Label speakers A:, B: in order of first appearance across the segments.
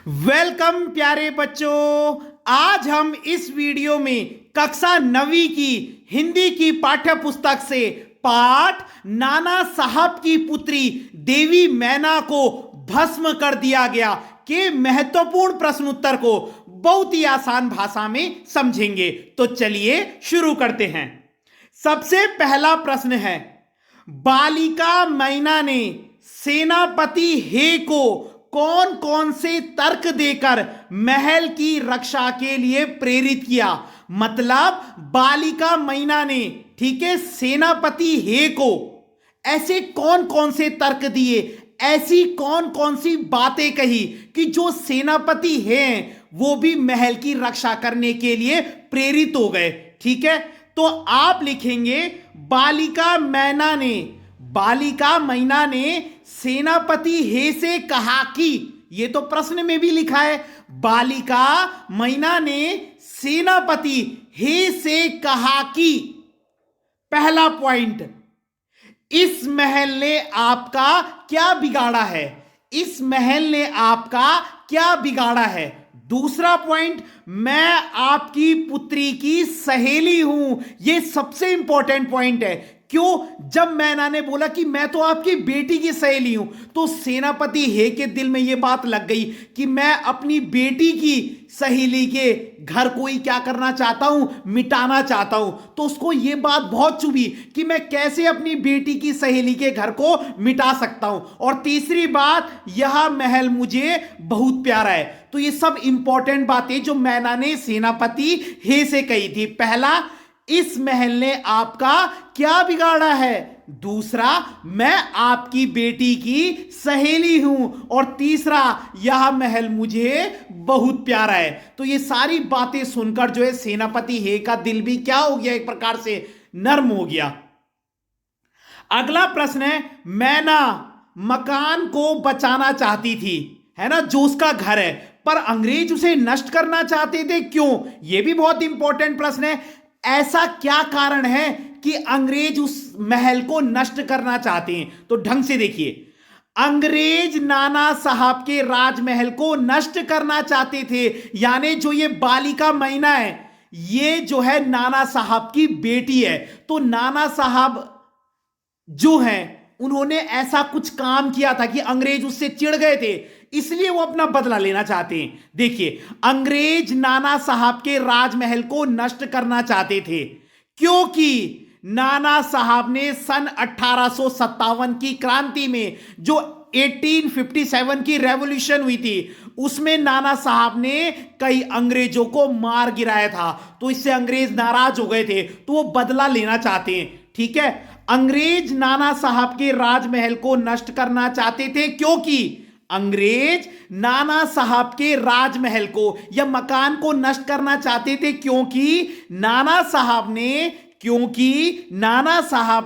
A: Welcome प्यारे बच्चों। आज हम इस वीडियो में कक्षा 9वीं की हिंदी की पाठ्य पुस्तक से पाठ नाना साहब की पुत्री देवी मैना को भस्म कर दिया गया के महत्वपूर्ण प्रश्न उत्तर को बहुत ही आसान भाषा में समझेंगे। तो चलिए शुरू करते हैं। सबसे पहला प्रश्न है, बालिका मैना ने सेनापति हे को कौन कौन से तर्क देकर महल की रक्षा के लिए प्रेरित किया। मतलब बालिका मैना ने, ठीक है, सेनापति हे को ऐसे कौन कौन से तर्क दिए, ऐसी कौन कौन सी बातें कही कि जो सेनापति हैं वो भी महल की रक्षा करने के लिए प्रेरित हो गए। ठीक है, तो आप लिखेंगे बालिका मैना ने सेनापति हे से कहा कि, ये तो प्रश्न में भी लिखा है, बालिका मैना ने सेनापति हे से कहा कि, पहला पॉइंट, इस महल ने आपका क्या बिगाड़ा है, इस महल ने आपका क्या बिगाड़ा है। दूसरा पॉइंट, मैं आपकी पुत्री की सहेली हूं। यह सबसे इंपॉर्टेंट पॉइंट है। क्यों? जब मैना ने बोला कि मैं तो आपकी बेटी की सहेली हूं, तो सेनापति हे के दिल में यह बात लग गई कि मैं अपनी बेटी की सहेली के घर को ही क्या करना चाहता हूं, मिटाना चाहता हूं। तो उसको यह बात बहुत चुभी कि मैं कैसे अपनी बेटी की सहेली के घर को मिटा सकता हूं। और तीसरी बात, यह महल मुझे बहुत प्यारा है। तो ये सब इंपॉर्टेंट बातें जो मैना ने सेनापति हे से कही थी। पहला, इस महल ने आपका क्या बिगाड़ा है। दूसरा, मैं आपकी बेटी की सहेली हूं। और तीसरा, यह महल मुझे बहुत प्यारा है। तो ये सारी बातें सुनकर जो है सेनापति हे का दिल भी क्या हो गया, एक प्रकार से नर्म हो गया। अगला प्रश्न है, मैना मकान को बचाना चाहती थी, है ना, जो उसका घर है, पर अंग्रेज उसे नष्ट करना चाहते थे। क्यों? यह भी बहुत इंपॉर्टेंट प्रश्न है। ऐसा क्या कारण है कि अंग्रेज उस महल को नष्ट करना चाहते हैं? तो ढंग से देखिए, अंग्रेज नाना साहब के राजमहल को नष्ट करना चाहते थे। यानी जो ये बालिका मैना है, ये जो है नाना साहब की बेटी है। तो नाना साहब जो हैं, उन्होंने ऐसा कुछ काम किया था कि अंग्रेज उससे चिढ़ गए थे, इसलिए वो अपना बदला लेना चाहते हैं। देखिए, अंग्रेज नाना साहब के राजमहल को नष्ट करना चाहते थे क्योंकि नाना साहब ने सन 1857 की क्रांति में, जो 1857 की रेवोल्यूशन हुई थी, उसमें नाना साहब ने कई अंग्रेजों को मार गिराया था। तो इससे अंग्रेज नाराज हो गए थे, तो वो बदला लेना चाहते हैं। ठीक है, अंग्रेज नाना साहब के राजमहल को नष्ट करना चाहते थे क्योंकि अंग्रेज नाना साहब के राजमहल को या मकान को नष्ट करना चाहते थे क्योंकि नाना साहब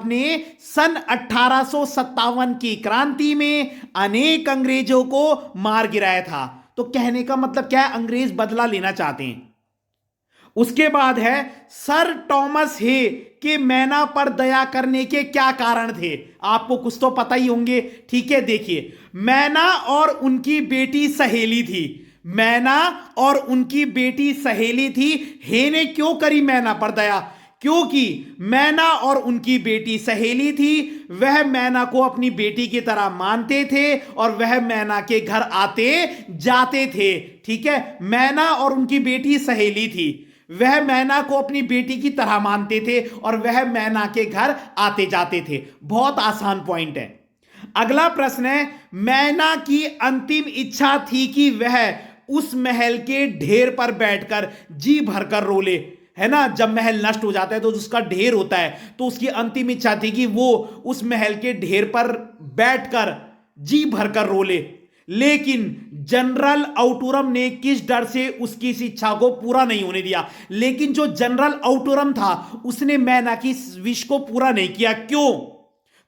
A: ने सन 1857 की क्रांति में अनेक अंग्रेजों को मार गिराया था। तो कहने का मतलब क्या है, अंग्रेज बदला लेना चाहते हैं। उसके बाद है, सर टॉमस हे के मैना पर दया करने के क्या कारण थे। आपको कुछ तो पता ही होंगे। ठीक है, देखिए, मैना और उनकी बेटी सहेली थी। मैना और उनकी बेटी सहेली थी। हे ने क्यों करी मैना पर दया? क्योंकि मैना और उनकी बेटी सहेली थी, वह मैना को अपनी बेटी की तरह मानते थे और वह मैना के घर आते जाते थे। ठीक है, मैना और उनकी बेटी सहेली थी, वह मैना को अपनी बेटी की तरह मानते थे और वह मैना के घर आते जाते थे। बहुत आसान पॉइंट है। अगला प्रश्न है, मैना की अंतिम इच्छा थी कि वह उस महल के ढेर पर बैठकर जी भरकर रोले, है ना। जब महल नष्ट हो जाता है तो उसका ढेर होता है, तो उसकी अंतिम इच्छा थी कि वो उस महल के ढेर पर बैठकर जी भरकर रोले। लेकिन जनरल आउटुरम ने किस डर से उसकी इस इच्छा को पूरा नहीं होने दिया। लेकिन जो जनरल आउटुरम था, उसने मैना की विश को पूरा नहीं किया। क्यों?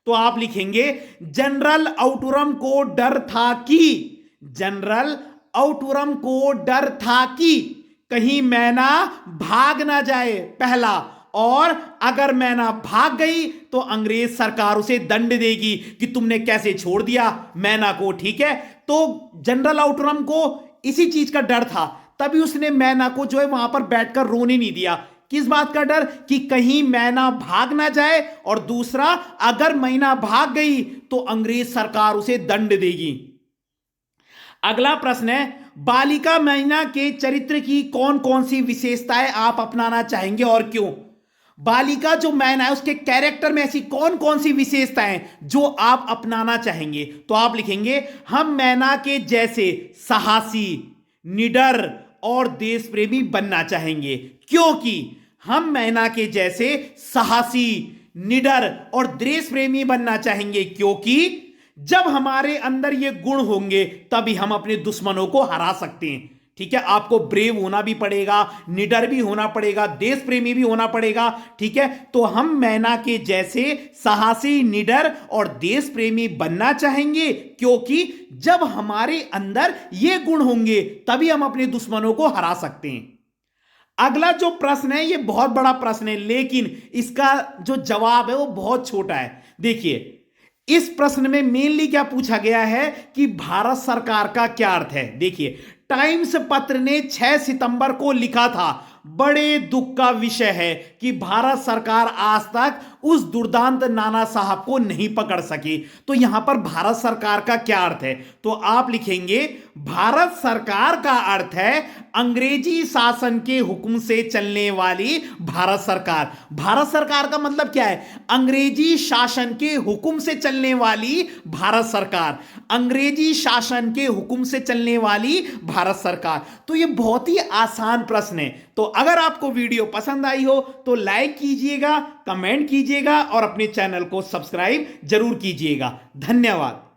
A: तो आप लिखेंगे, जनरल आउटुरम को डर था कि कहीं मैना भाग ना जाए, पहला, और अगर मैना भाग गई तो अंग्रेज सरकार उसे दंड देगी कि तुमने कैसे छोड़ दिया मैना को। ठीक है, तो जनरल आउटरम को इसी चीज का डर था, तभी उसने मैना को जो है वहां पर बैठकर रोने नहीं दिया। किस बात का डर? कि कहीं मैना भाग ना जाए, और दूसरा, अगर मैना भाग गई तो अंग्रेज सरकार उसे दंड देगी। अगला प्रश्न है, बालिका मैना के चरित्र की कौन कौन सी विशेषताएं आप अपनाना चाहेंगे और क्यों? बालिका जो मैना है उसके कैरेक्टर में ऐसी कौन कौन सी विशेषताएं जो आप अपनाना चाहेंगे? तो आप लिखेंगे, हम मैना के जैसे साहसी, निडर और देश प्रेमी बनना चाहेंगे। क्योंकि हम मैना के जैसे साहसी, निडर और देश प्रेमी बनना चाहेंगे, क्योंकि जब हमारे अंदर ये गुण होंगे तभी हम अपने दुश्मनों को हरा सकते हैं। ठीक है, आपको ब्रेव होना भी पड़ेगा, निडर भी होना पड़ेगा, देश प्रेमी भी होना पड़ेगा। ठीक है, तो हम मैना के जैसे साहसी, निडर और देश प्रेमी बनना चाहेंगे, क्योंकि जब हमारे अंदर ये गुण होंगे तभी हम अपने दुश्मनों को हरा सकते हैं। अगला जो प्रश्न है ये बहुत बड़ा प्रश्न है, लेकिन इसका जो जवाब है वो बहुत छोटा है। देखिए, इस प्रश्न में मेनली क्या पूछा गया है कि भारत सरकार का क्या अर्थ है। देखिए, टाइम्स पत्र ने 6 सितंबर को लिखा था, बड़े दुख का विषय है कि भारत सरकार आज तक उस दुर्दांत नाना साहब को नहीं पकड़ सकी। तो यहां पर भारत सरकार का क्या अर्थ है? तो आप लिखेंगे, भारत सरकार का अर्थ है अंग्रेजी शासन के हुक्म से चलने वाली भारत सरकार। भारत सरकार का मतलब क्या है? अंग्रेजी शासन के हुक्म से चलने वाली भारत सरकार, अंग्रेजी शासन के हुक्म से चलने वाली भारत सरकार। तो ये बहुत ही आसान प्रश्न है। तो अगर आपको वीडियो पसंद आई हो तो लाइक कीजिएगा, कमेंट कीजिएगा और अपने चैनल को सब्सक्राइब जरूर कीजिएगा। धन्यवाद।